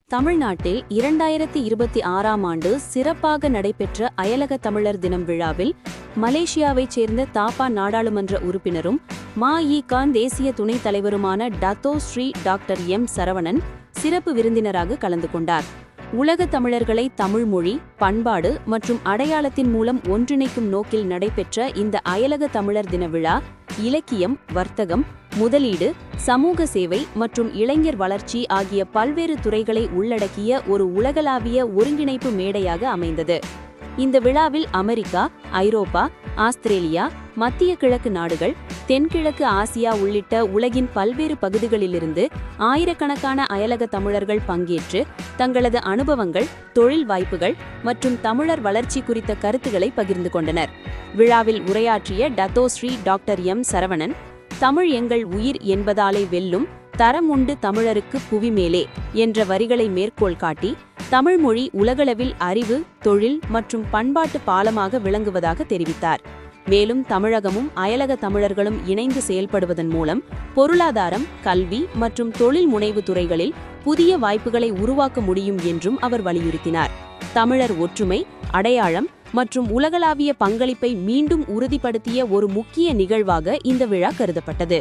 தமிழ்நாட்டில் 2026ஆம் ஆண்டு சிறப்பாக நடைபெற்ற அயலக தமிழர் தினம் விழாவில் மலேசியாவைச் சேர்ந்த தாப்பா நாடாளுமன்ற உறுப்பினரும் ம.இ.க. தேசிய துணைத் தலைவருமான Dato Sri doctor M. Saravanan சிறப்பு விருந்தினராக கலந்து கொண்டார். உலக தமிழர்களை தமிழ் மொழி, பண்பாடு மற்றும் அடையாளத்தின் மூலம் ஒன்றிணைக்கும் நோக்கில் நடைபெற்ற இந்த அயலக தமிழர் தின விழா இலக்கியம், வர்த்தகம், முதலீடு, சமூக சேவை மற்றும் இளைஞர் வளர்ச்சி ஆகிய பல்வேறு துறைகளை உள்ளடக்கிய ஒரு உலகளாவிய ஒருங்கிணைப்பு மேடையாக அமைந்தது. இந்த விழாவில் அமெரிக்கா, ஐரோப்பா, ஆஸ்திரேலியா, மத்திய கிழக்கு நாடுகள், தென்கிழக்கு ஆசியா உள்ளிட்ட உலகின் பல்வேறு பகுதிகளிலிருந்து ஆயிரக்கணக்கான அயலக தமிழர்கள் பங்கேற்று தங்களது அனுபவங்கள், தொழில் வாய்ப்புகள் மற்றும் தமிழர் வளர்ச்சி குறித்த கருத்துக்களை பகிர்ந்து கொண்டனர். விழாவில் உரையாற்றிய Dato Sri doctor M. Saravanan, Tamil எங்கள் உயிர் என்பதாலே வெல்லும், தரம் உண்டு தமிழருக்கு புவிமேலே என்ற வரிகளை மேற்கோள் காட்டி தமிழ் மொழி உலகளவில் அறிவு, தொழில் மற்றும் பண்பாட்டு பாலமாக விளங்குவதாக தெரிவித்தார். மேலும் தமிழகமும் அயலக தமிழர்களும் இணைந்து செயல்படுவதன் மூலம் பொருளாதாரம், கல்வி மற்றும் தொழில் முனைவு துறைகளில் புதிய வாய்ப்புகளை உருவாக்க முடியும் என்றும் அவர் வலியுறுத்தினார். தமிழர் ஒற்றுமை, அடையாளம் மற்றும் உலகளாவிய பங்களிப்பை மீண்டும் உறுதிப்படுத்திய ஒரு முக்கிய நிகழ்வாக இந்த விழா கருதப்பட்டது.